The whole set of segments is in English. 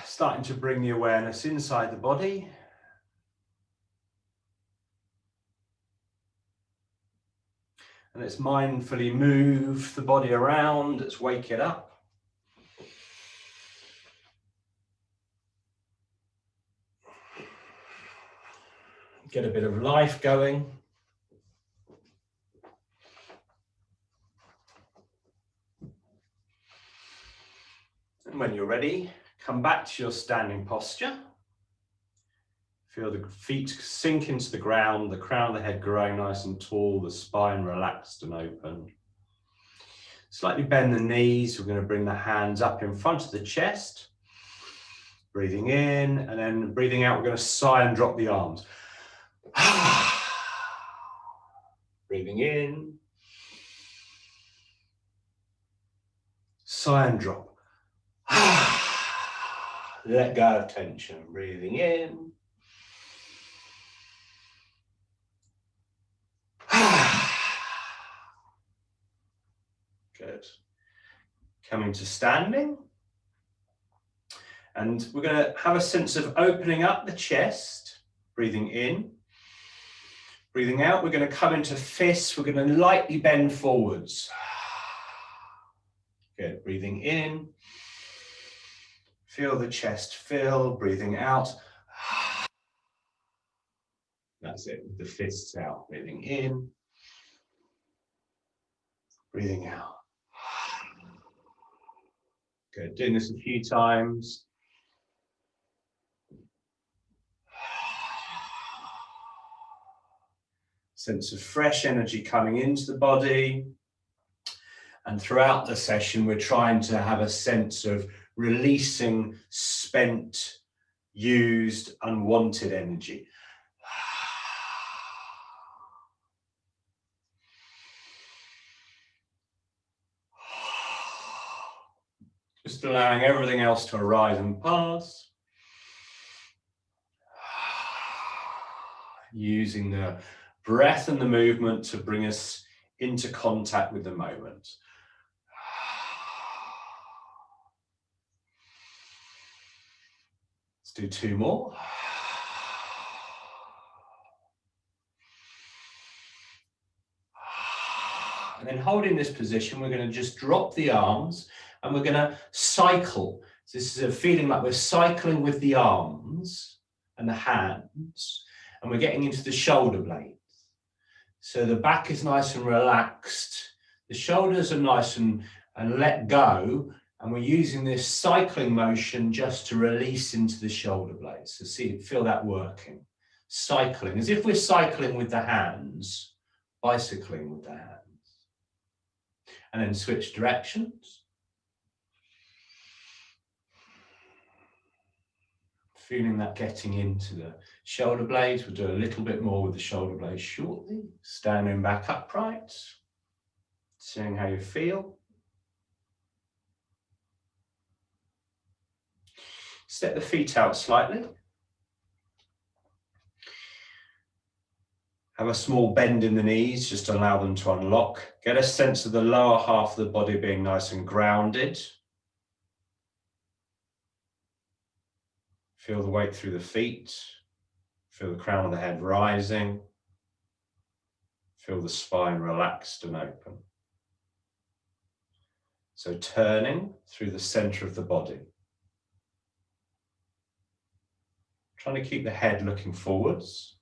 Starting to bring the awareness inside the body. And let's mindfully move the body around, let's wake it up. Get a bit of life going. And when you're ready, come back to your standing posture. Feel the feet sink into the ground, the crown of the head growing nice and tall, the spine relaxed and open. Slightly bend the knees. We're going to bring the hands up in front of the chest. Breathing in, and then breathing out, we're going to sigh and drop the arms. Breathing in. Sigh and drop. Let go of tension. Breathing in. Good. Coming to standing. And we're going to have a sense of opening up the chest. Breathing in. Breathing out, we're going to come into fists. We're going to lightly bend forwards. Good. Breathing in. Feel the chest fill. Breathing out. That's it, with the fists out. Breathing in. Breathing out. Good. Doing this a few times. Sense of fresh energy coming into the body. And throughout the session, we're trying to have a sense of releasing spent, used, unwanted energy. Just allowing everything else to arise and pass. Using the breath and the movement to bring us into contact with the moment. Let's do two more. And then holding this position, we're going to just drop the arms and we're going to cycle. So this is a feeling like we're cycling with the arms and the hands, and we're getting into the shoulder blades. So the back is nice and relaxed. The shoulders are nice and let go. And we're using this cycling motion just to release into the shoulder blades. So feel that working. Cycling, as if we're cycling with the hands, bicycling with the hands. And then switch directions. Feeling that getting into the shoulder blades. We'll do a little bit more with the shoulder blades shortly. Standing back upright. Seeing how you feel. Step the feet out slightly. Have a small bend in the knees, just to allow them to unlock. Get a sense of the lower half of the body being nice and grounded. Feel the weight through the feet. Feel the crown of the head rising. Feel the spine relaxed and open. So turning through the center of the body. Trying to keep the head looking forwards.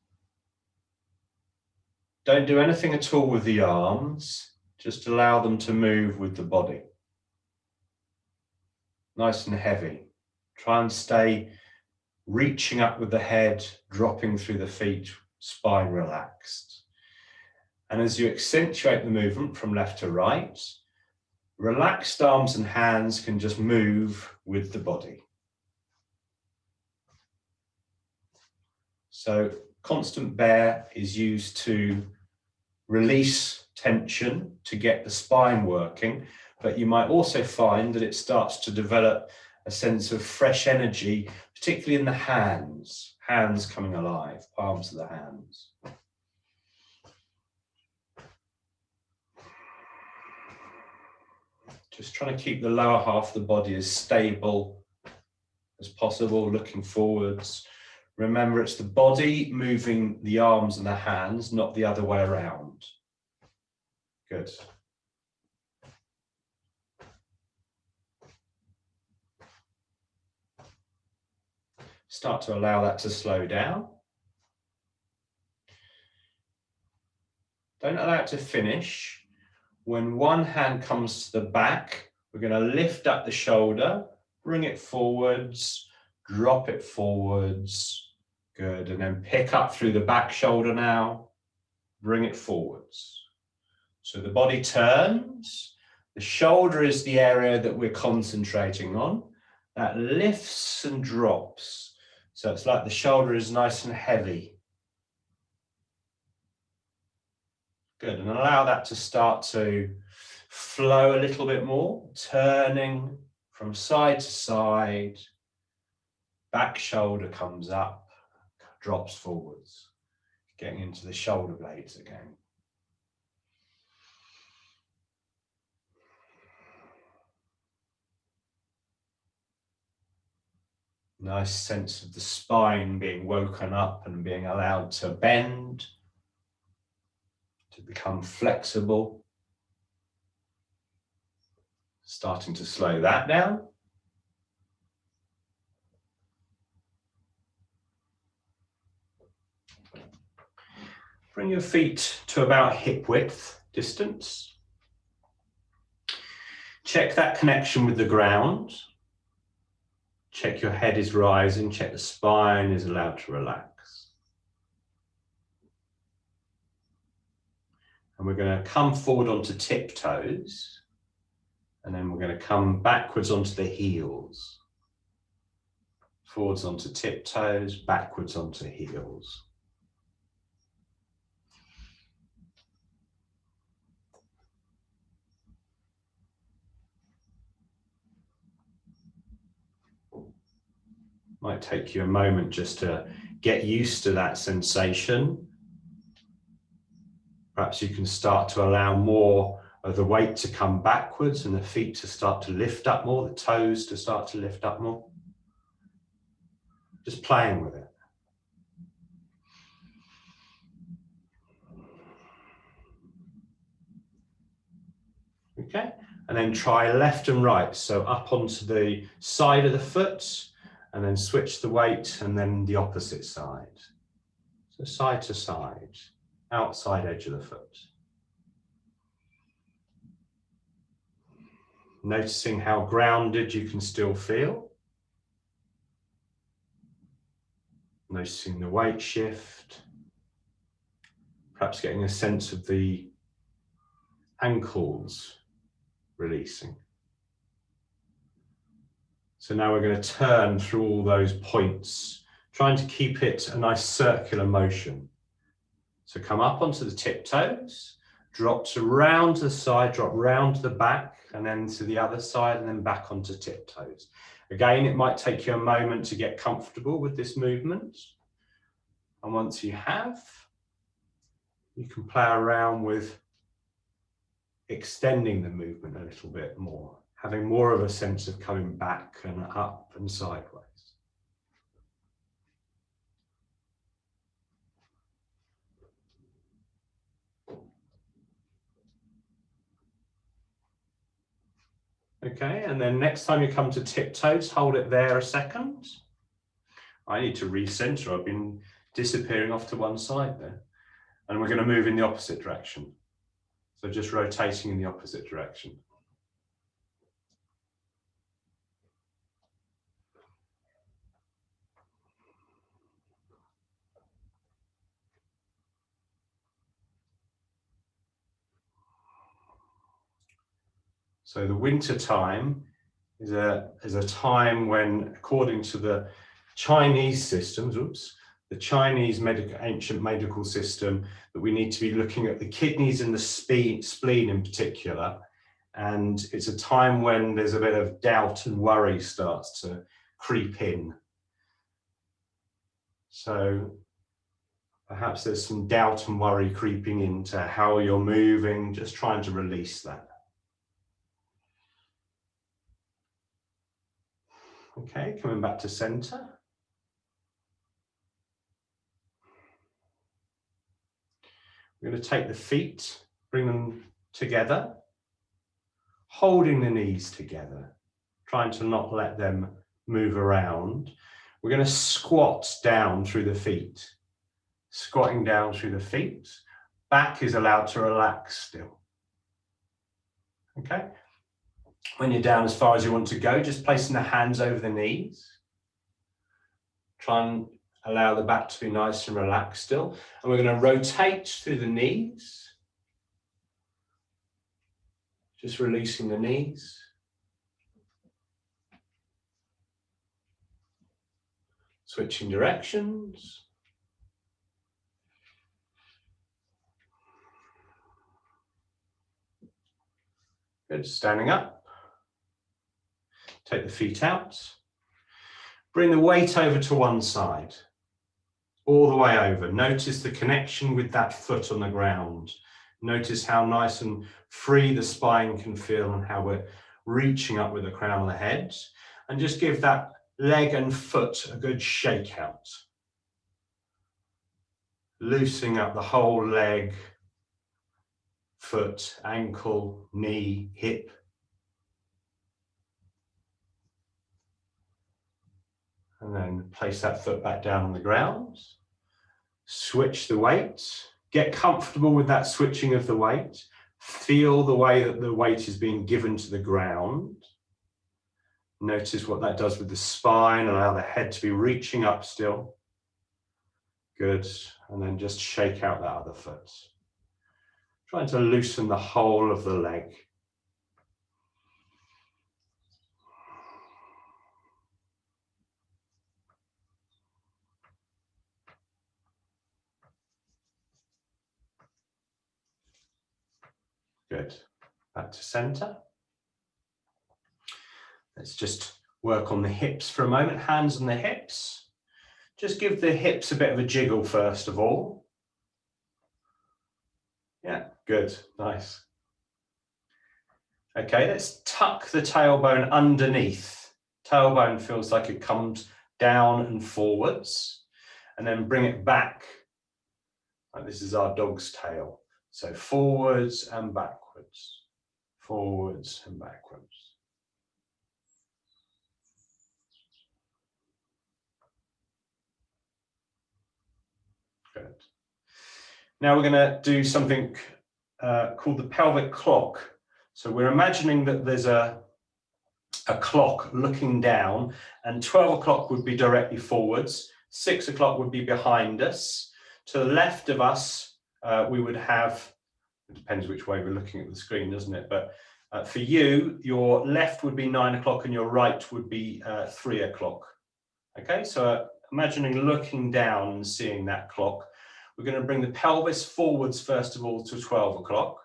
Don't do anything at all with the arms. Just allow them to move with the body. Nice and heavy. Try and stay reaching up with the head, dropping through the feet, spine relaxed. And as you accentuate the movement from left to right, relaxed arms and hands can just move with the body. So constant bear is used to release tension, to get the spine working, but you might also find that it starts to develop a sense of fresh energy, particularly in the hands coming alive, palms of the hands. Just trying to keep the lower half of the body as stable as possible, looking forwards. Remember, it's the body moving the arms and the hands, not the other way around. Good. Start to allow that to slow down. Don't allow it to finish. When one hand comes to the back, we're going to lift up the shoulder, bring it forwards, drop it forwards. Good. And then pick up through the back shoulder now, bring it forwards. So the body turns. The shoulder is the area that we're concentrating on. That lifts and drops. So it's like the shoulder is nice and heavy. Good, and allow that to start to flow a little bit more, turning from side to side. Back shoulder comes up, drops forwards, getting into the shoulder blades again. Nice sense of the spine being woken up and being allowed to bend, to become flexible. Starting to slow that down. Bring your feet to about hip width distance. Check that connection with the ground. Check your head is rising, check the spine is allowed to relax. And we're going to come forward onto tiptoes, and then we're going to come backwards onto the heels. Forwards onto tiptoes, backwards onto heels. Might take you a moment just to get used to that sensation. Perhaps you can start to allow more of the weight to come backwards and the feet to start to lift up more, the toes to start to lift up more. Just playing with it. Okay, and then try left and right. So up onto the side of the foot, and then switch the weight, and then the opposite side. So side to side, outside edge of the foot. Noticing how grounded you can still feel. Noticing the weight shift. Perhaps getting a sense of the ankles releasing. So now we're going to turn through all those points, trying to keep it a nice circular motion. So come up onto the tiptoes, drop to round to the side, drop round to the back, and then to the other side, and then back onto tiptoes. Again, it might take you a moment to get comfortable with this movement. And once you have, you can play around with extending the movement a little bit more, having more of a sense of coming back and up and sideways. Okay, and then next time you come to tiptoes, hold it there a second. I need to recenter, I've been disappearing off to one side there. And we're going to move in the opposite direction. So just rotating in the opposite direction. So the winter time is a time when, according to the Chinese systems, the Chinese ancient medical system, that we need to be looking at the kidneys and the spleen in particular. And it's a time when there's a bit of doubt and worry starts to creep in. So perhaps there's some doubt and worry creeping into how you're moving, just trying to release that. Okay, coming back to center. We're going to take the feet, bring them together, holding the knees together, trying to not let them move around. We're going to squat down through the feet, squatting down through the feet. Back is allowed to relax still. Okay. When you're down as far as you want to go, just placing the hands over the knees. Try and allow the back to be nice and relaxed still. And we're going to rotate through the knees. Just releasing the knees. Switching directions. Good, standing up. Take the feet out. Bring the weight over to one side. All the way over. Notice the connection with that foot on the ground. Notice how nice and free the spine can feel and how we're reaching up with the crown of the head. And just give that leg and foot a good shake out. Loosening up the whole leg, foot, ankle, knee, hip. And then place that foot back down on the ground. Switch the weight. Get comfortable with that switching of the weight. Feel the way that the weight is being given to the ground. Notice what that does with the spine. Allow the head to be reaching up still. Good. And then just shake out that other foot. Trying to loosen the whole of the leg. Good. Back to center. Let's just work on the hips for a moment. Hands on the hips. Just give the hips a bit of a jiggle first of all. Yeah, good, nice. Okay, let's tuck the tailbone underneath. Tailbone feels like it comes down and forwards, and then bring it back. Like this is our dog's tail. So forwards and backwards, forwards and backwards. Good. Now we're going to do something called the pelvic clock. So we're imagining that there's a clock looking down, and 12 o'clock would be directly forwards, 6 o'clock would be behind us. To the left of us, we would have, it depends which way we're looking at the screen, doesn't it? But for you, your left would be 9 o'clock and your right would be 3 o'clock. Okay, so imagining looking down and seeing that clock. We're going to bring the pelvis forwards first of all to 12 o'clock.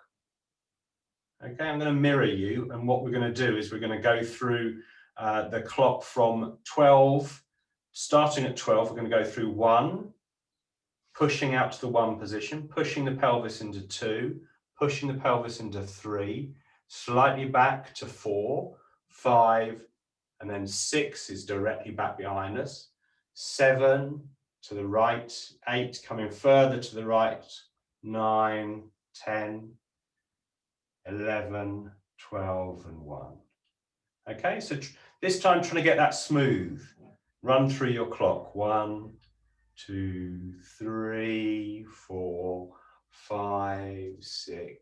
Okay, I'm going to mirror you, and what we're going to do is we're going to go through the clock from 12, starting at 12, we're going to go through 1, pushing out to the 1 position, pushing the pelvis into 2, pushing the pelvis into 3, slightly back to 4, 5, and then 6 is directly back behind us, 7 to the right, 8 coming further to the right, 9, 10, 11, 12, and 1. Okay, so this time trying to get that smooth. Run through your clock. 1, 2, 3, 4, 5, 6,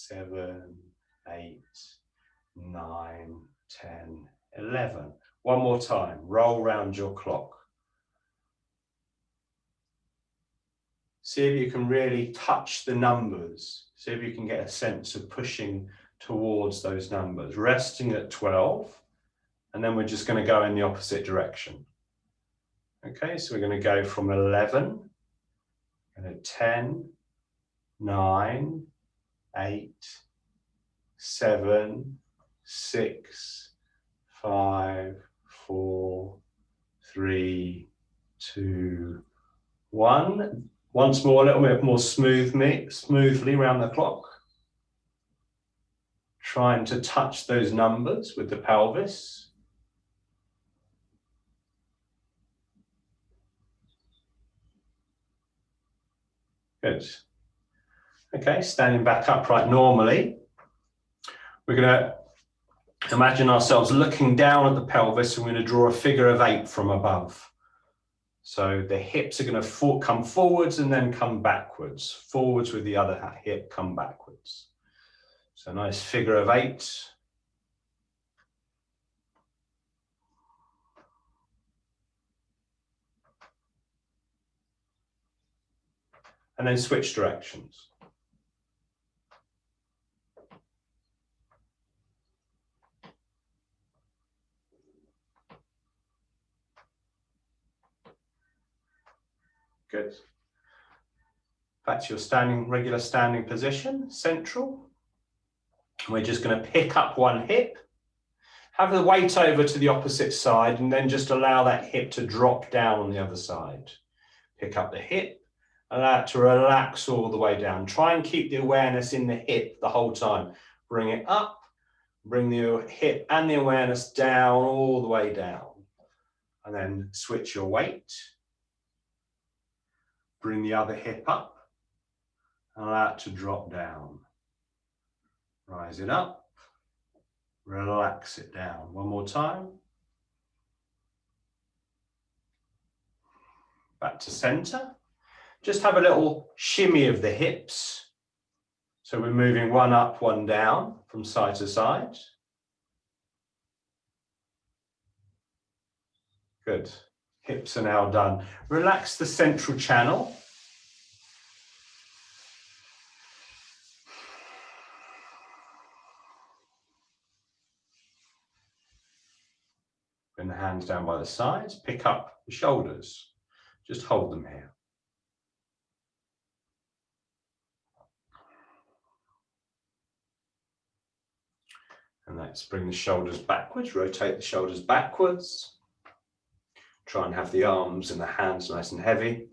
7, 8, 9, 10, 11. One more time. Roll round your clock. See if you can really touch the numbers. See if you can get a sense of pushing towards those numbers. Resting at 12, and then we're just going to go in the opposite direction. Okay, so we're going to go from 11, and 10, 9, 8, 7, 6, 5, 4, 3, 2, 1. Once more, a little bit more smoothly around the clock. Trying to touch those numbers with the pelvis. Good. Okay, standing back upright normally. We're going to imagine ourselves looking down at the pelvis, and we're going to draw a figure of 8 from above. So the hips are going to come forwards and then come backwards. Forwards with the other hip, come backwards. So nice figure of 8. And then switch directions. Good. Back to your regular standing position, central. We're just going to pick up one hip, have the weight over to the opposite side, and then just allow that hip to drop down on the other side. Pick up the hip, allow it to relax all the way down. Try and keep the awareness in the hip the whole time. Bring it up, bring the hip and the awareness down, all the way down. And then switch your weight. Bring the other hip up, and allow it to drop down. Rise it up, relax it down. One more time. Back to center. Just have a little shimmy of the hips. So we're moving one up, one down from side to side. Good. Hips are now done. Relax the central channel. Bring the hands down by the sides. Pick up the shoulders. Just hold them here. And let's bring the shoulders backwards. Rotate the shoulders backwards. Try and have the arms and the hands nice and heavy.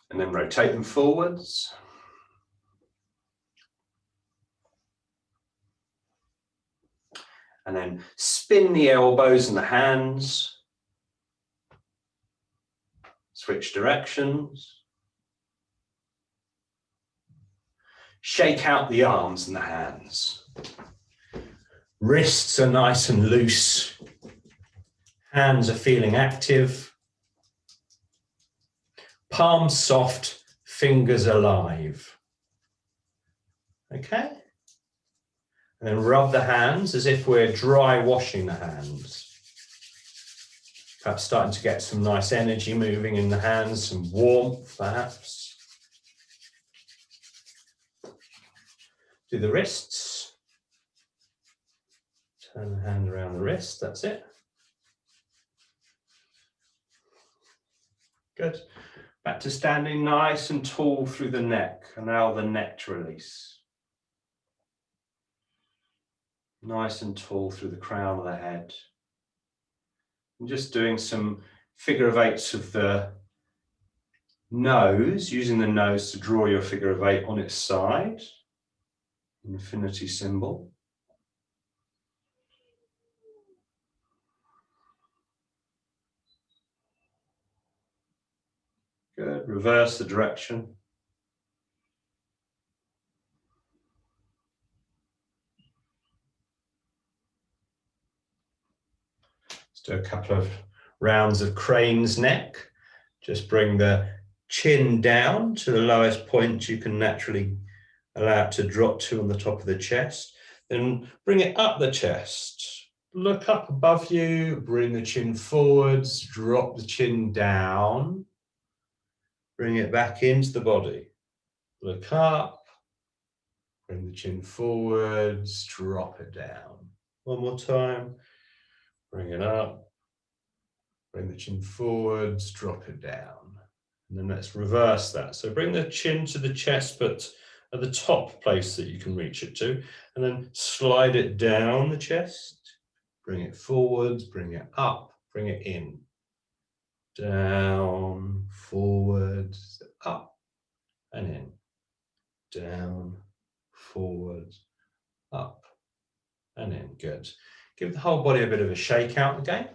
And then rotate them forwards. And then spin the elbows and the hands. Switch directions. Shake out the arms and the hands. Wrists are nice and loose. Hands are feeling active. Palms soft, fingers alive. Okay? And then rub the hands as if we're dry washing the hands. Perhaps starting to get some nice energy moving in the hands, some warmth perhaps. Do the wrists. Turn the hand around the wrist, that's it. Good. Back to standing nice and tall through the neck. Allow the neck to release. Nice and tall through the crown of the head. And just doing some figure of 8s of the nose, using the nose to draw your figure of 8 on its side. Infinity symbol. Good. Reverse the direction. Let's do a couple of rounds of crane's neck. Just bring the chin down to the lowest point you can naturally allow it to drop to on the top of the chest. Then bring it up the chest. Look up above you, bring the chin forwards, drop the chin down. Bring it back into the body. Look up, bring the chin forwards, drop it down. One more time. Bring it up, bring the chin forwards, drop it down. And then let's reverse that. So bring the chin to the chest, but at the top place that you can reach it to, and then slide it down the chest, bring it forwards, bring it up, bring it in, down, forwards, up, and in, down, forwards, up, and in. Good. Give the whole body a bit of a shake out again.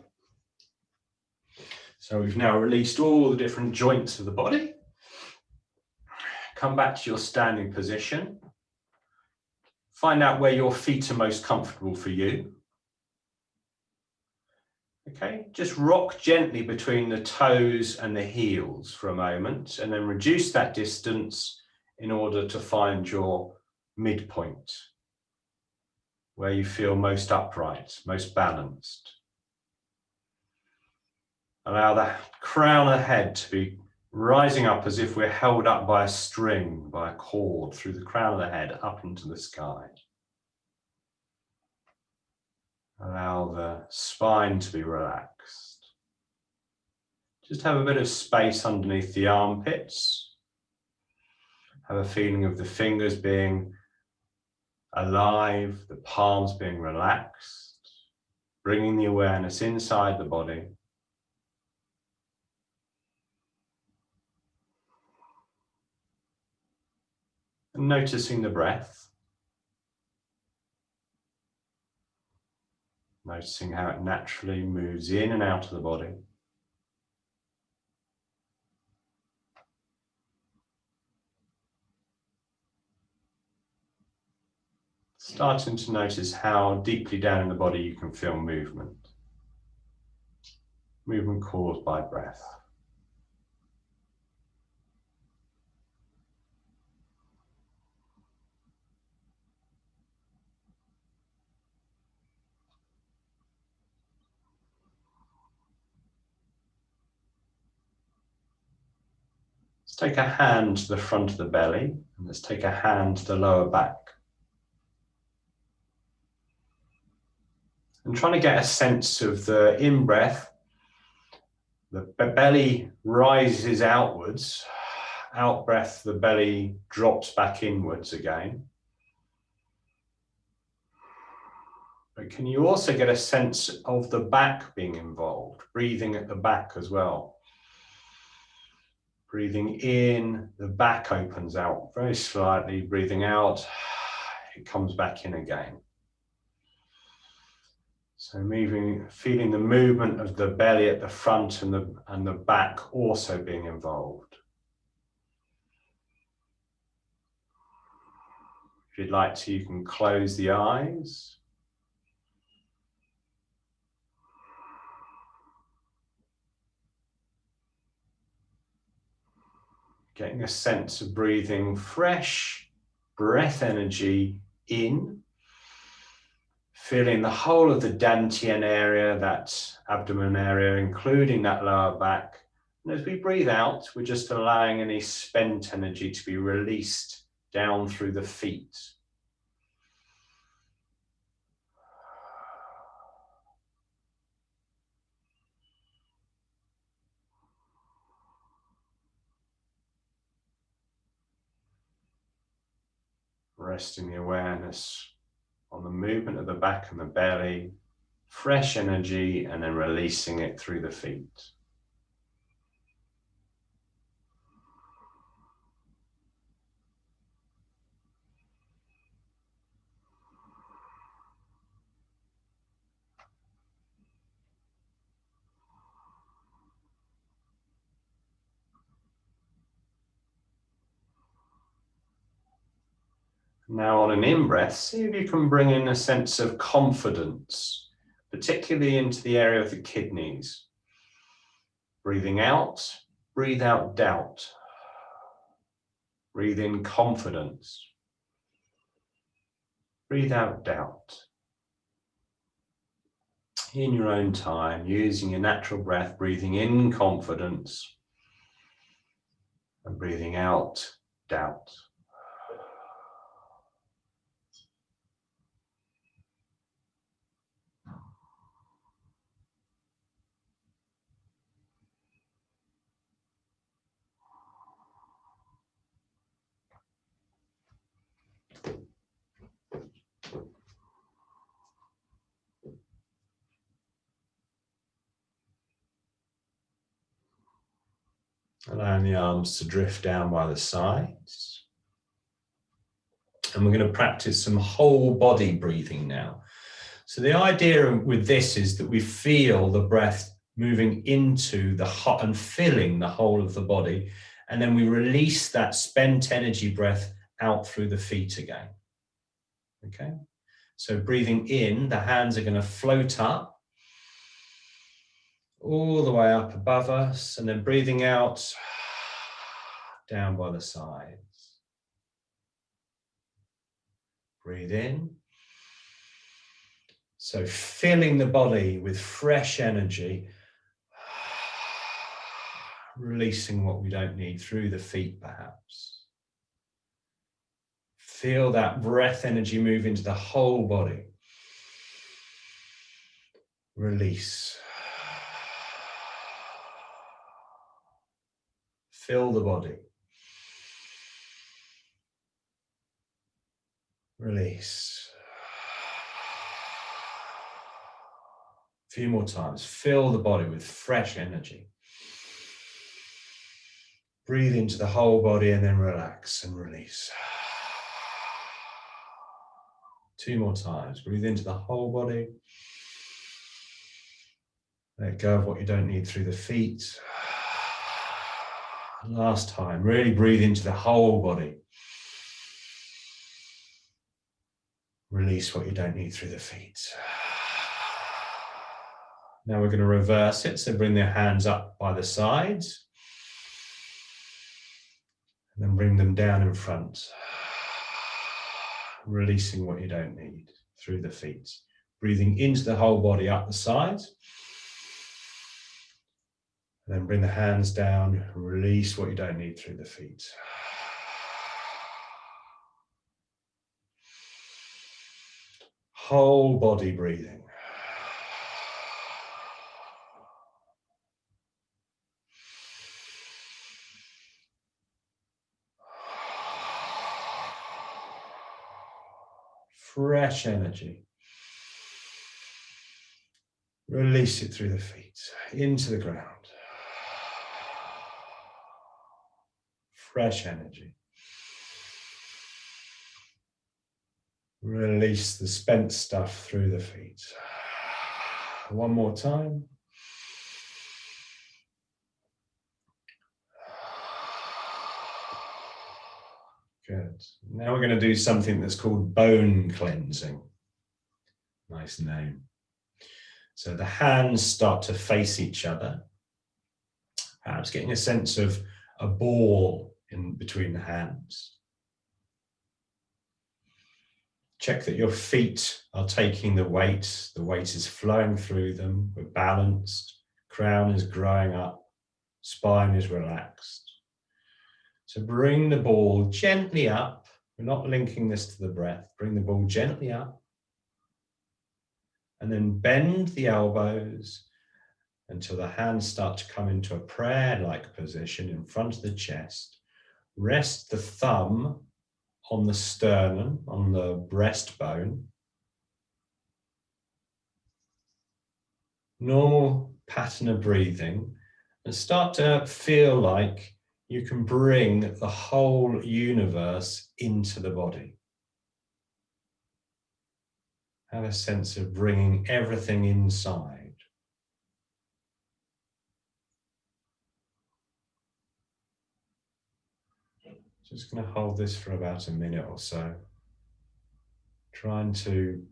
So we've now released all the different joints of the body. Come back to your standing position. Find out where your feet are most comfortable for you. Okay, just rock gently between the toes and the heels for a moment, and then reduce that distance in order to find your midpoint, where you feel most upright, most balanced. Allow the crown of the head to be rising up as if we're held up by a string, by a cord, through the crown of the head up into the sky. Allow the spine to be relaxed. Just have a bit of space underneath the armpits. Have a feeling of the fingers being alive, the palms being relaxed, bringing the awareness inside the body. And noticing the breath. Noticing how it naturally moves in and out of the body. Starting to notice how deeply down in the body you can feel movement. Movement caused by breath. Let's take a hand to the front of the belly, and let's take a hand to the lower back. And trying to get a sense of the in-breath, the belly rises outwards, out-breath, the belly drops back inwards again. But can you also get a sense of the back being involved, breathing at the back as well? Breathing in, the back opens out very slightly, breathing out, it comes back in again. So feeling the movement of the belly at the front and the back also being involved. If you'd like to, you can close the eyes. Getting a sense of breathing fresh breath energy in. Feeling the whole of the dantian area, that abdomen area, including that lower back. And as we breathe out, we're just allowing any spent energy to be released down through the feet. Resting the awareness on the movement of the back and the belly, fresh energy, and then releasing it through the feet. Now on an in-breath, see if you can bring in a sense of confidence, particularly into the area of the kidneys. Breathing out, breathe out doubt. Breathe in confidence. Breathe out doubt. In your own time, using your natural breath, breathing in confidence and breathing out doubt. Allowing the arms to drift down by the sides. And we're going to practice some whole body breathing now. So the idea with this is that we feel the breath moving into the hot and filling the whole of the body. And then we release that spent energy breath out through the feet again. Okay, so breathing in, the hands are going to float up all the way up above us, and then breathing out down by the sides. Breathe in. So filling the body with fresh energy, releasing what we don't need through the feet perhaps. Feel that breath energy move into the whole body. Release. Fill the body. Release. A few more times. Fill the body with fresh energy. Breathe into the whole body and then relax and release. 2 more times. Breathe into the whole body. Let go of what you don't need through the feet. Last time. Really breathe into the whole body. Release what you don't need through the feet. Now we're going to reverse it. So bring the hands up by the sides. And then bring them down in front. Releasing what you don't need through the feet. Breathing into the whole body up the sides. And then bring the hands down. Release what you don't need through the feet. Whole body breathing. Fresh energy. Release it through the feet, into the ground. Fresh energy. Release the spent stuff through the feet. One more time. Good. Now we're going to do something that's called bone cleansing. Nice name. So the hands start to face each other, perhaps getting a sense of a ball in between the hands. Check that your feet are taking the weight is flowing through them, we're balanced, crown is growing up, spine is relaxed. So bring the ball gently up, we're not linking this to the breath, bring the ball gently up, and then bend the elbows until the hands start to come into a prayer-like position in front of the chest. Rest the thumb on the sternum, on the breastbone. Normal pattern of breathing, and start to feel like you can bring the whole universe into the body. Have a sense of bringing everything inside. Just going to hold this for about a minute or so. Trying to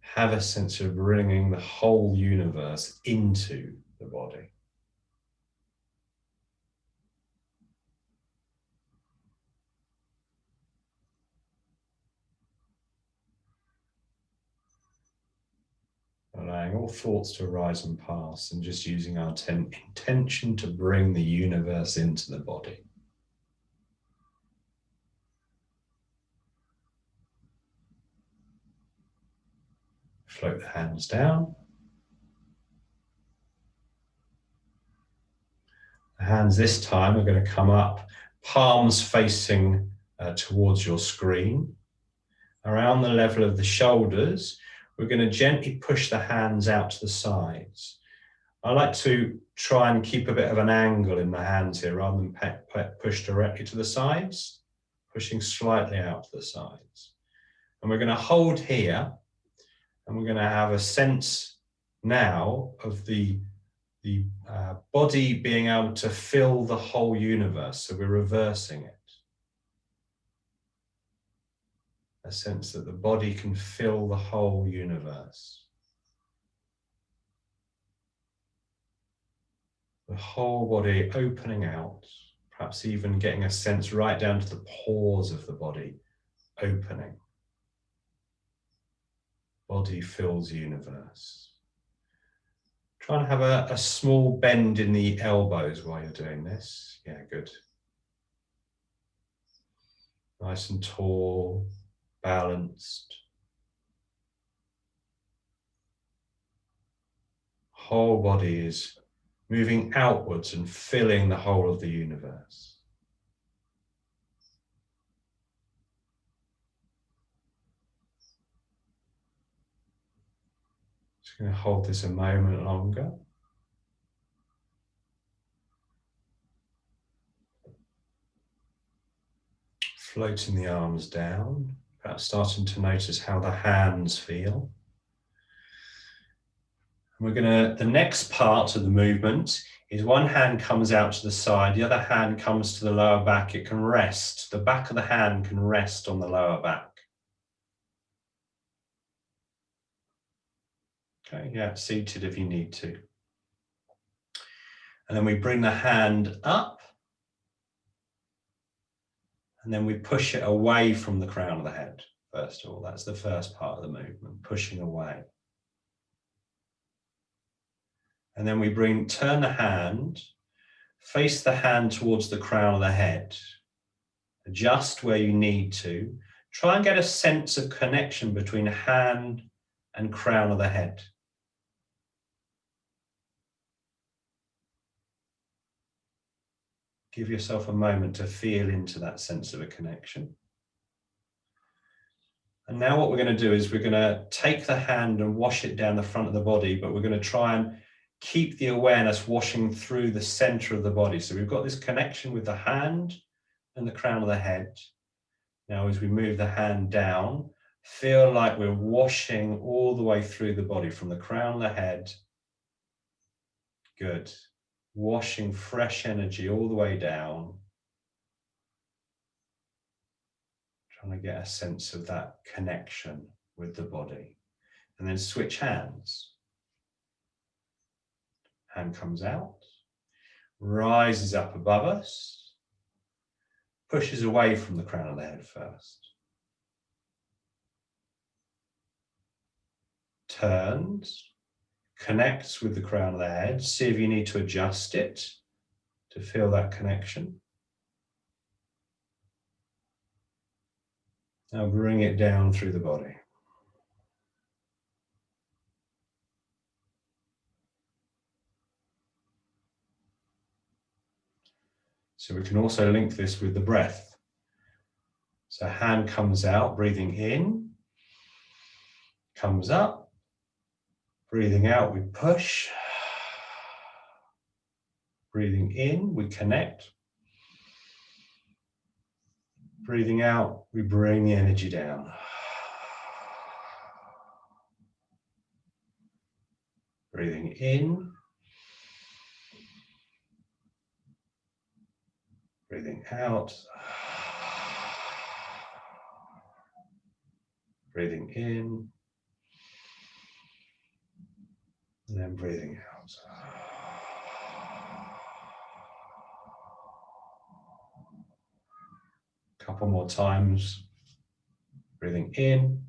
have a sense of bringing the whole universe into the body. Allowing all thoughts to arise and pass, and just using our intention to bring the universe into the body. Float the hands down. The hands this time are going to come up, palms facing towards your screen. Around the level of the shoulders, we're going to gently push the hands out to the sides. I like to try and keep a bit of an angle in the hands here rather than push directly to the sides, pushing slightly out to the sides. And we're going to hold here, and we're going to have a sense now of the the body being able to fill the whole universe. So we're reversing it. A sense that the body can fill the whole universe. The whole body opening out, perhaps even getting a sense right down to the pores of the body opening. Body fills universe. Try and have a small bend in the elbows while you're doing this. Yeah, good. Nice and tall, balanced. Whole body is moving outwards and filling the whole of the universe. Just going to hold this a moment longer. Floating the arms down, perhaps starting to notice how the hands feel. And we're going to, the next part of the movement is one hand comes out to the side, the other hand comes to the lower back. It can rest, the back of the hand can rest on the lower back. Okay, yeah, seated if you need to. And then we bring the hand up. And then we push it away from the crown of the head, first of all. That's the first part of the movement, pushing away. And then we turn the hand, face the hand towards the crown of the head. Adjust where you need to. Try and get a sense of connection between hand and crown of the head. Give yourself a moment to feel into that sense of a connection. And now what we're going to do is we're going to take the hand and wash it down the front of the body, but we're going to try and keep the awareness washing through the center of the body. So we've got this connection with the hand and the crown of the head. Now, as we move the hand down, feel like we're washing all the way through the body from the crown of the head. Good. Washing fresh energy all the way down. Trying to get a sense of that connection with the body. And then switch hands. Hand comes out, rises up above us, pushes away from the crown of the head first. Turns, connects with the crown of the head. See if you need to adjust it to feel that connection. Now bring it down through the body. So we can also link this with the breath. So hand comes out, breathing in, comes up, breathing out, we push. Breathing in, we connect. Breathing out, we bring the energy down. Breathing in. Breathing out. Breathing in. And then breathing out. Couple more times. Breathing in.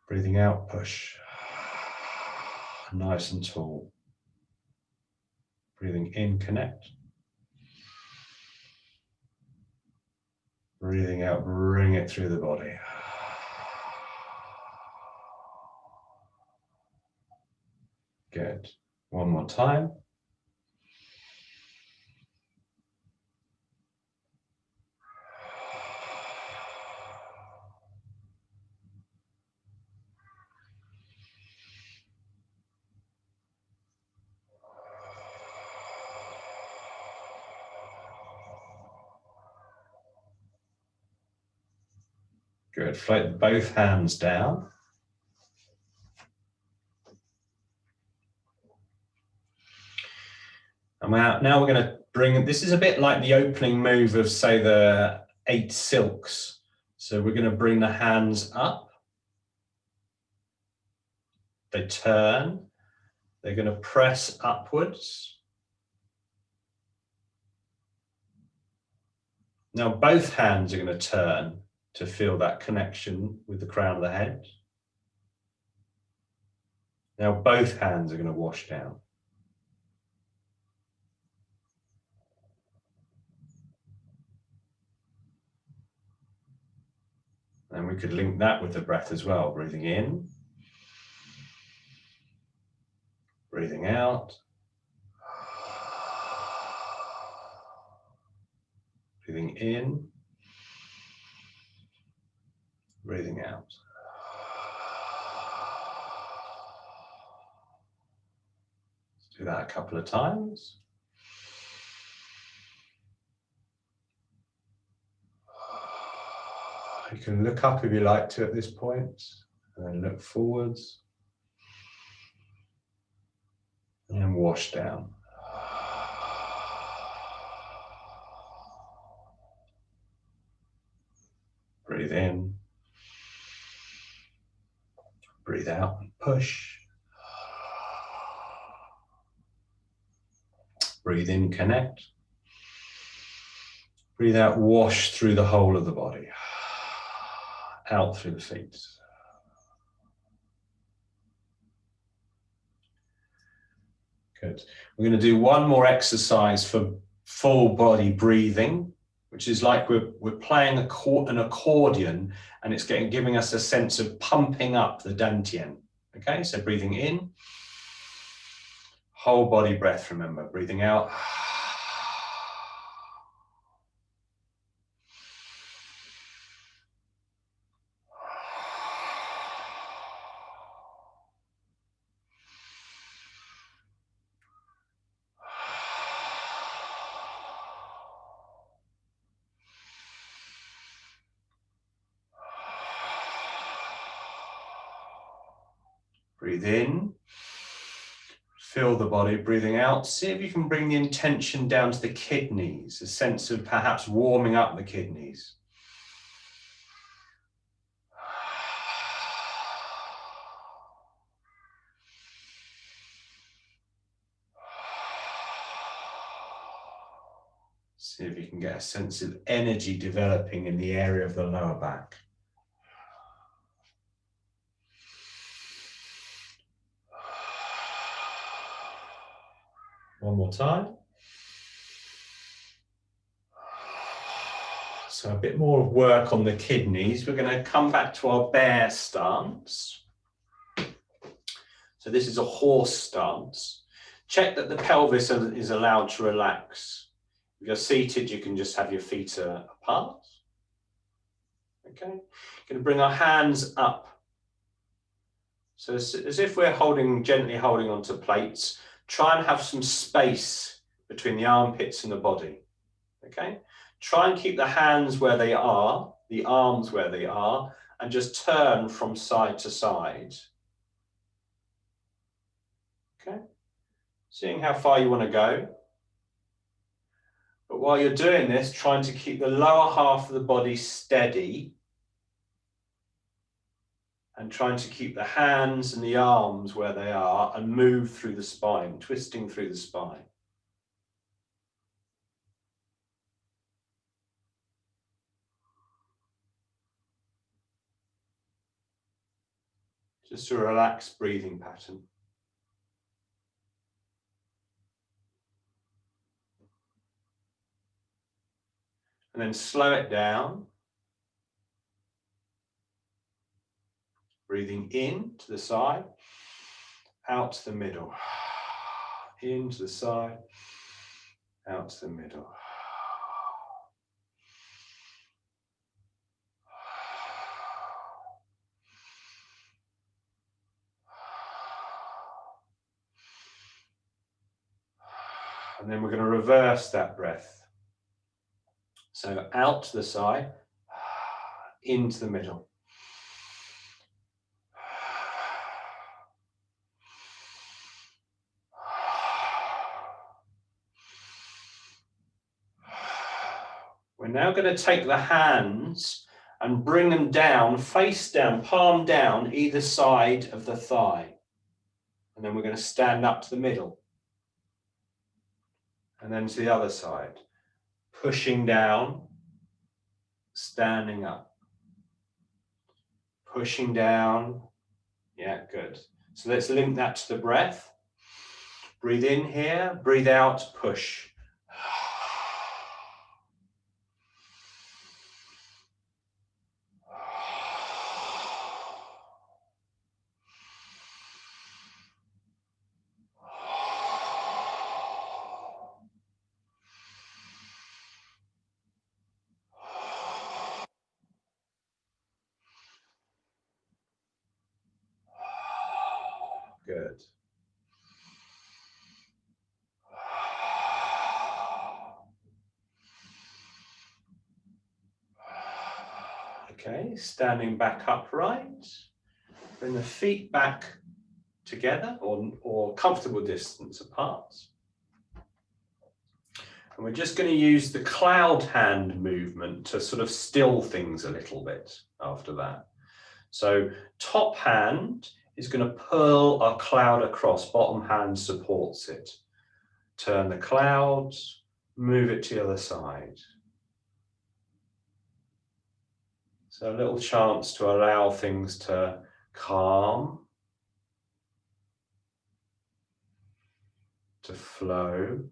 Breathing out, push. Nice and tall. Breathing in, connect. Breathing out, bring it through the body. Good. One more time. Good. Float both hands down. Now we're going to bring, this is a bit like the opening move of, say, the 8 silks. So we're going to bring the hands up. They turn. They're going to press upwards. Now both hands are going to turn to feel that connection with the crown of the head. Now both hands are going to wash down. And we could link that with the breath as well. Breathing in, breathing out, breathing in, breathing out. Let's do that a couple of times. You can look up if you like to at this point, and then look forwards, and then wash down. Breathe in, breathe out and push. Breathe in, connect. Breathe out, wash through the whole of the body. Out through the feet. Good. We're going to do one more exercise for full body breathing, which is like we're playing an accordion, and it's giving us a sense of pumping up the dantian. Okay, so breathing in, whole body breath, remember. Breathing out. Breathe in, feel the body. Breathing out, see if you can bring the intention down to the kidneys, a sense of perhaps warming up the kidneys. See if you can get a sense of energy developing in the area of the lower back. One more time. So a bit more work on the kidneys. We're going to come back to our bear stance. So this is a horse stance. Check that the pelvis is allowed to relax. If you're seated, you can just have your feet apart. Okay. Going to bring our hands up. So as if we're gently holding onto plates. Try and have some space between the armpits and the body. Okay. Try and keep the hands where they are, the arms where they are, and just turn from side to side. Okay. Seeing how far you want to go. But while you're doing this, trying to keep the lower half of the body steady and trying to keep the hands and the arms where they are and move through the spine, twisting through the spine. Just a relaxed breathing pattern. And then slow it down. Breathing in to the side, out to the middle. In to the side, out to the middle. And then we're going to reverse that breath. So out to the side, into the middle. We're now going to take the hands and bring them down, face down, palm down, either side of the thigh. And then we're going to stand up to the middle. And then to the other side. Pushing down, standing up. Pushing down. Yeah, good. So let's link that to the breath. Breathe in here, breathe out, push. Good. Okay, standing back upright. Bring the feet back together or comfortable distance apart. And we're just going to use the cloud hand movement to sort of still things a little bit after that. So top hand is going to pull our cloud across, bottom hand supports it. Turn the cloud, move it to the other side. So a little chance to allow things to calm, to flow,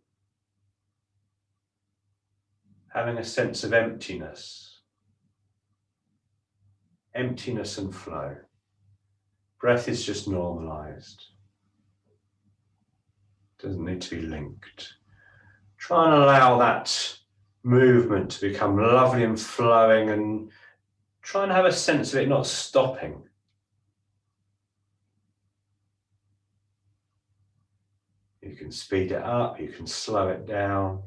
having a sense of emptiness and flow. Breath is just normalized. Doesn't need to be linked. Try and allow that movement to become lovely and flowing, and try and have a sense of it not stopping. You can speed it up, you can slow it down.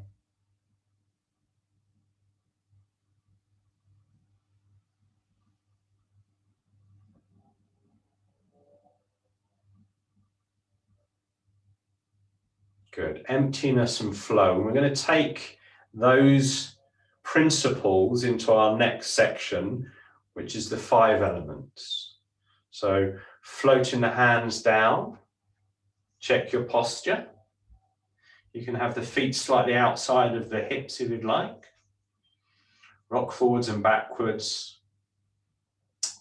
Good. Emptiness and flow. And we're going to take those principles into our next section, which is the 5 elements. So floating the hands down, check your posture. You can have the feet slightly outside of the hips if you'd like. Rock forwards and backwards.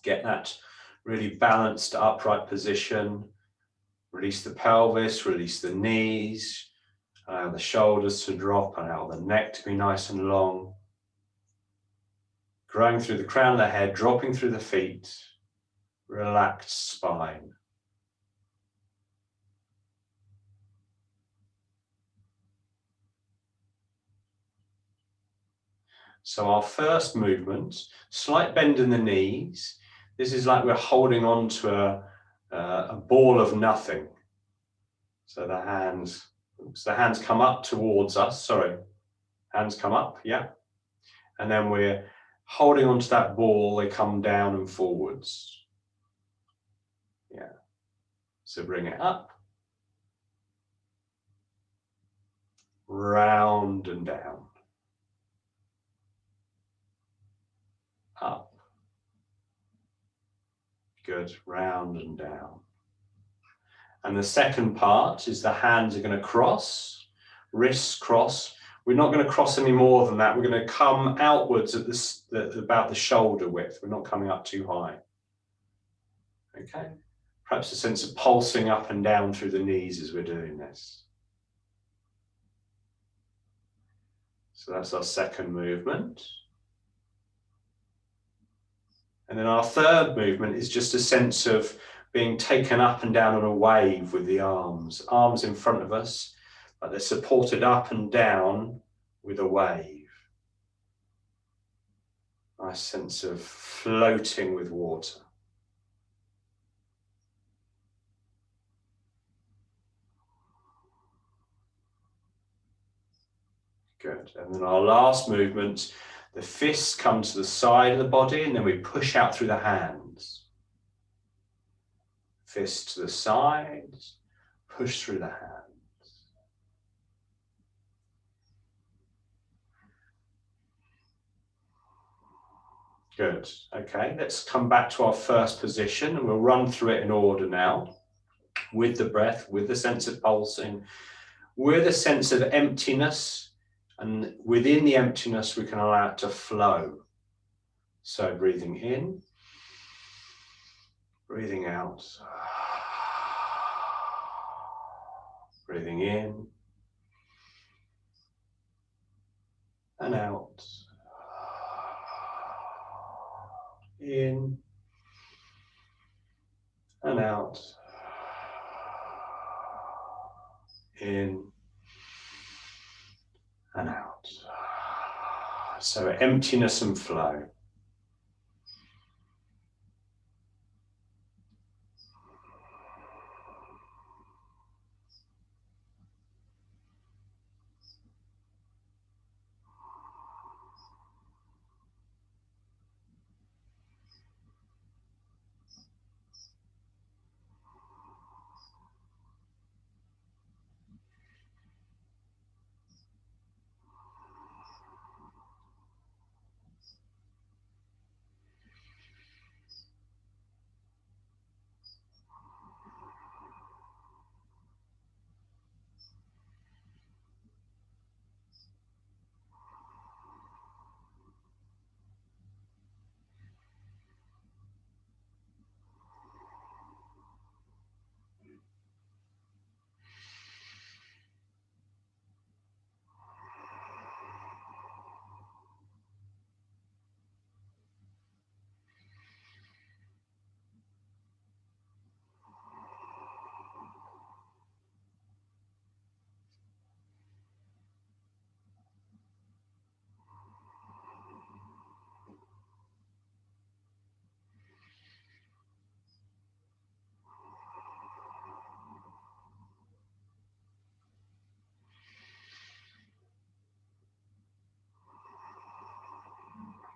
Get that really balanced upright position. Release the pelvis, release the knees, allow the shoulders to drop, allow the neck to be nice and long. Growing through the crown of the head, dropping through the feet, relaxed spine. So our first movement, slight bend in the knees. This is like we're holding on to a ball of nothing. So the hands come up towards us, sorry. Hands come up, yeah. And then we're holding onto that ball, they come down and forwards. Yeah. So bring it up. Round and down. Up. Good, round and down. And the second part is the hands are going to cross, wrists cross. We're not going to cross any more than that. We're going to come outwards at about the shoulder width. We're not coming up too high. Okay. Perhaps a sense of pulsing up and down through the knees as we're doing this. So that's our second movement. And then our third movement is just a sense of being taken up and down on a wave with the arms. Arms in front of us, but they're supported up and down with a wave. Nice sense of floating with water. Good. And then our last movement, the fists come to the side of the body and then we push out through the hands. Fists to the sides, push through the hands. Good. Okay, let's come back to our first position and we'll run through it in order now, with the breath, with the sense of pulsing, with a sense of emptiness, and within the emptiness we can allow it to flow. So breathing in, breathing out, breathing in and out, in and out, in and out. So emptiness and flow.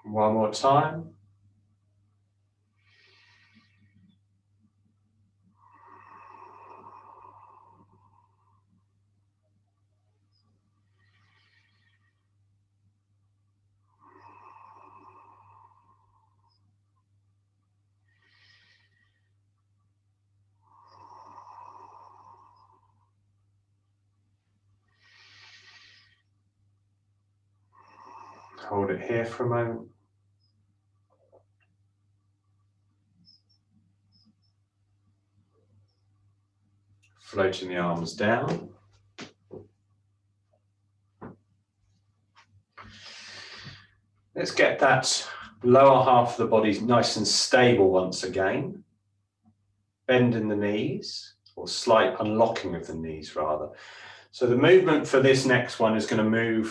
One more time. Hold it here for a moment. Floating the arms down. Let's get that lower half of the body nice and stable once again. Bend in the knees, or slight unlocking of the knees rather. So the movement for this next one is going to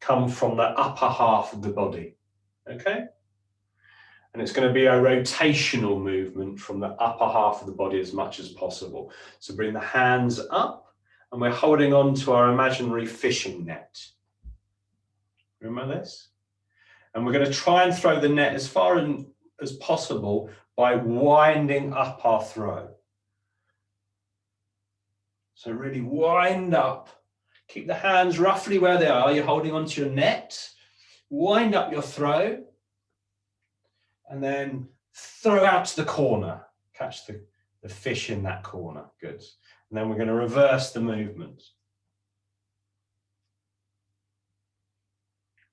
come from the upper half of the body, okay? And it's going to be a rotational movement from the upper half of the body as much as possible. So bring the hands up, and we're holding on to our imaginary fishing net. Remember this? And we're going to try and throw the net as far as possible by winding up our throw. So really wind up. Keep the hands roughly where they are. You're holding onto your net. Wind up your throw. And then throw out to the corner. Catch the fish in that corner. Good. And then we're going to reverse the movement.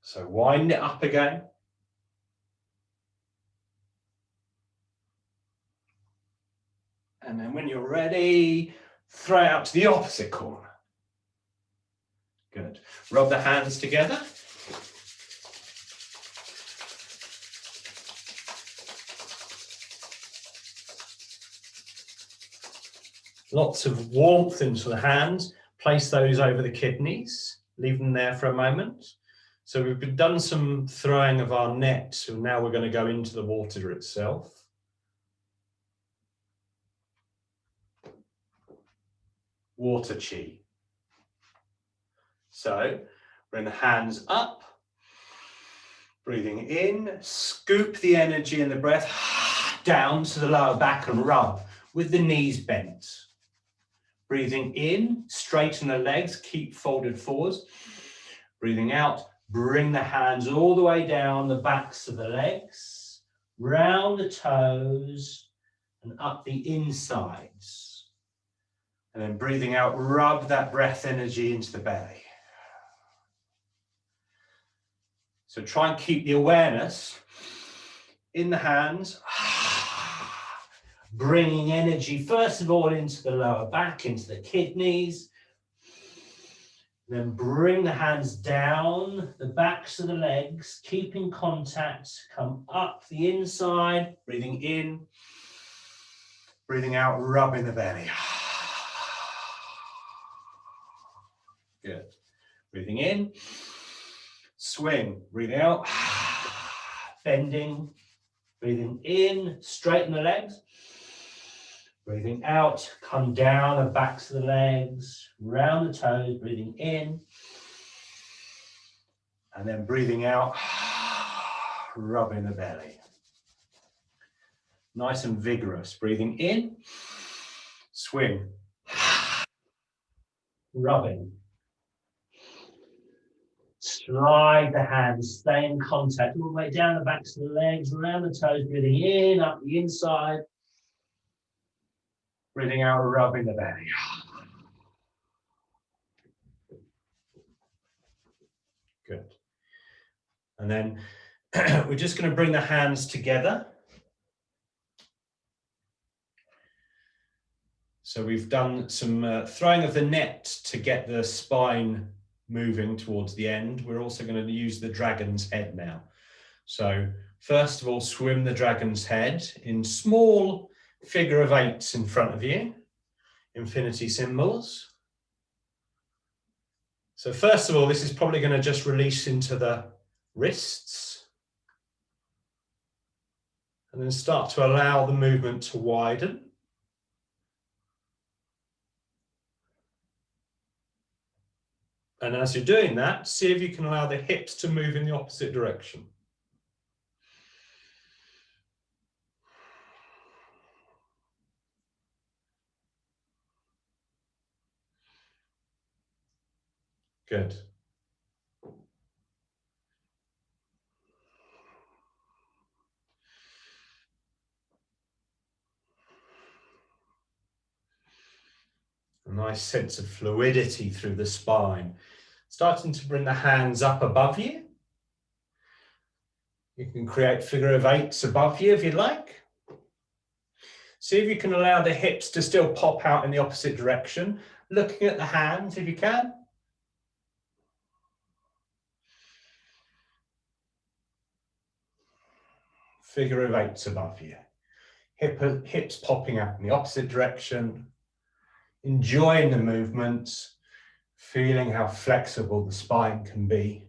So wind it up again. And then when you're ready, throw it out to the opposite corner. Good. Rub the hands together. Lots of warmth into the hands. Place those over the kidneys. Leave them there for a moment. So we've done some throwing of our net, so now we're going to go into the water itself. Water chi. So bring the hands up, breathing in, scoop the energy and the breath down to the lower back and rub with the knees bent. Breathing in, straighten the legs, keep folded forwards. Breathing out, bring the hands all the way down the backs of the legs. round the toes and up the insides. And then breathing out, rub that breath energy into the belly. So try and keep the awareness in the hands, bringing energy first of all into the lower back, into the kidneys. Then bring the hands down the backs of the legs, keeping contact, come up the inside, breathing in, breathing out, rubbing the belly. Good. Breathing in, swing, breathing out, bending, breathing in, straighten the legs. Breathing out, come down the backs of the legs, round the toes, breathing in. And then breathing out, rubbing the belly. Nice and vigorous. Breathing in, swing, rubbing. Slide the hands, stay in contact all the way down the backs of the legs, around the toes, breathing in, up the inside. Breathing out, rubbing the belly. Good. And then we're just going to bring the hands together. So we've done some throwing of the net to get the spine moving towards the end. We're also going to use the dragon's head now. So first of all, swim the dragon's head in small figure of eights in front of you, infinity symbols. So first of all, this is probably going to just release into the wrists. And then start to allow the movement to widen. And as you're doing that, see if you can allow the hips to move in the opposite direction. Good. A nice sense of fluidity through the spine. Starting to bring the hands up above you. You can create figure of eights above you if you'd like. See if you can allow the hips to still pop out in the opposite direction. Looking at the hands if you can. Figure of eights above you. Hips popping out in the opposite direction. Enjoying the movement. Feeling how flexible the spine can be.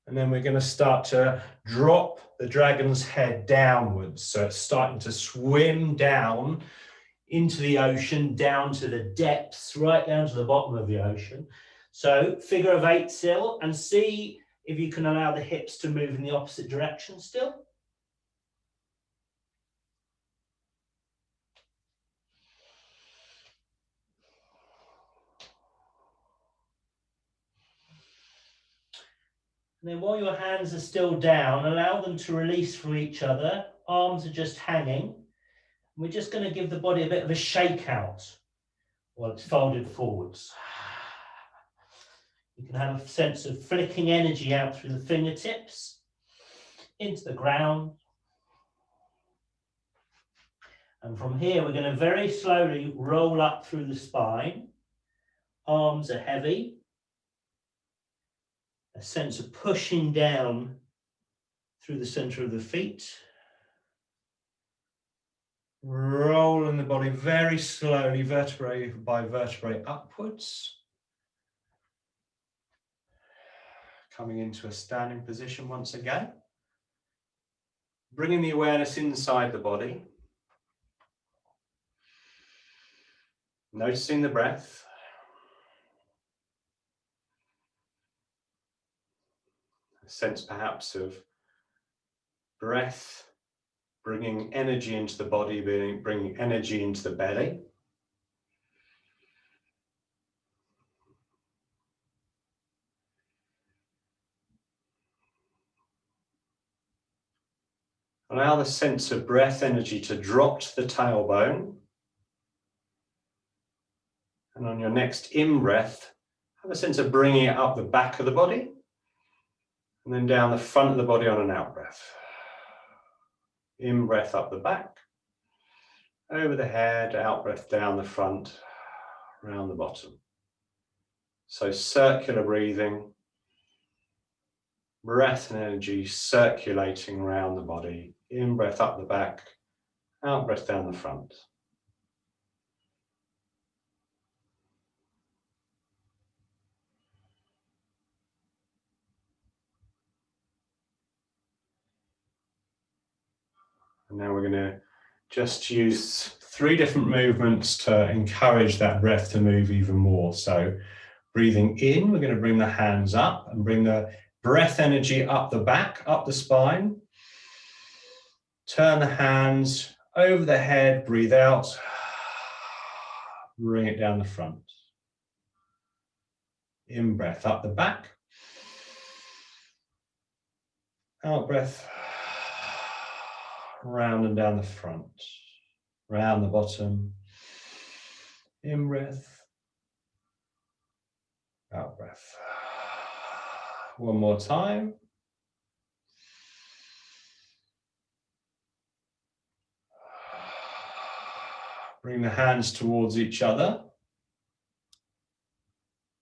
And then we're going to start to drop the dragon's head downwards. So it's starting to swim down into the ocean, down to the depths, right down to the bottom of the ocean. So figure of eight still, and see if you can allow the hips to move in the opposite direction still. And then while your hands are still down, allow them to release from each other. Arms are just hanging. We're just going to give the body a bit of a shake out while it's folded forwards. You can have a sense of flicking energy out through the fingertips into the ground. And from here, we're going to very slowly roll up through the spine. Arms are heavy. A sense of pushing down through the center of the feet. Rolling the body very slowly, vertebrae by vertebrae upwards. Coming into a standing position once again. Bringing the awareness inside the body. Noticing the breath. A sense perhaps of breath bringing energy into the body, bringing energy into the belly. Allow the sense of breath energy to drop to the tailbone. And on your next in-breath, have a sense of bringing it up the back of the body and then down the front of the body on an out-breath. In-breath up the back, over the head, out-breath down the front, around the bottom. So circular breathing, breath and energy circulating around the body. In-breath up the back, out-breath down the front. And now we're going to just use 3 different movements to encourage that breath to move even more. So breathing in, we're going to bring the hands up and bring the breath energy up the back, up the spine. Turn the hands over the head, breathe out. Bring it down the front. In breath up the back. Out breath. Round and down the front. Round the bottom. In breath. Out breath. One more time. Bring the hands towards each other.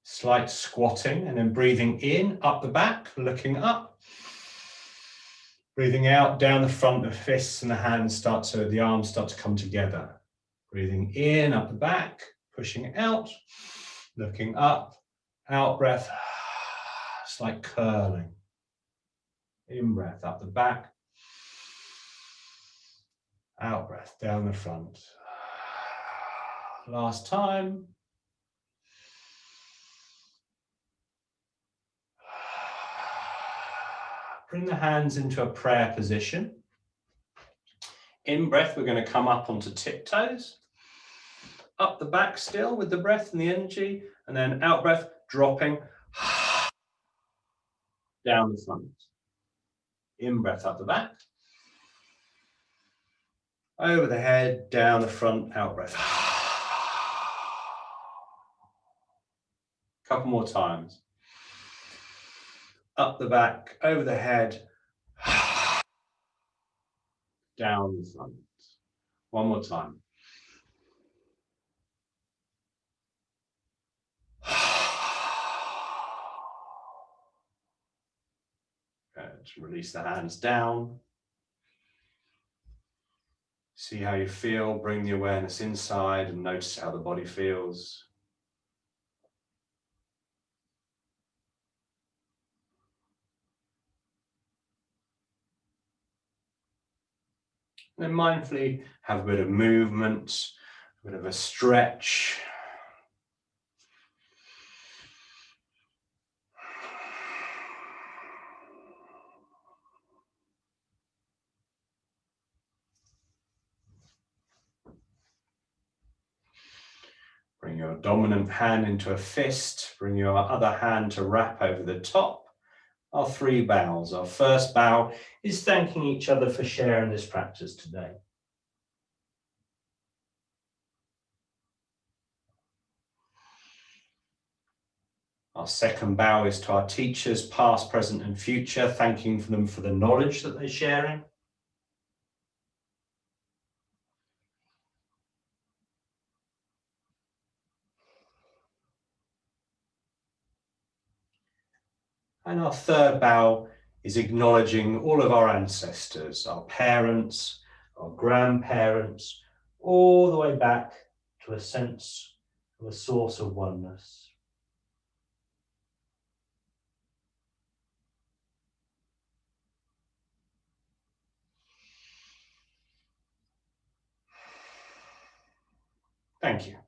Slight squatting and then breathing in, up the back, looking up. Breathing out, down the front, the fists and the hands the arms start to come together. Breathing in, up the back, pushing out, looking up, out breath, it's like curling. In breath, up the back, out breath, down the front. Last time. Bring the hands into a prayer position. In breath, we're going to come up onto tiptoes. Up the back still with the breath and the energy. And then out breath, dropping down the front. In breath, up the back. Over the head, down the front, out breath. Couple more times. Up the back, over the head, down the front. One more time. Good. Release the hands down. See how you feel. Bring the awareness inside and notice how the body feels. And then mindfully have a bit of movement, a bit of a stretch. Bring your dominant hand into a fist. Bring your other hand to wrap over the top. Our 3 bows. Our first bow is thanking each other for sharing this practice today. Our second bow is to our teachers, past, present, and future, thanking them for the knowledge that they're sharing. And our third bow is acknowledging all of our ancestors, our parents, our grandparents, all the way back to a sense of a source of oneness. Thank you.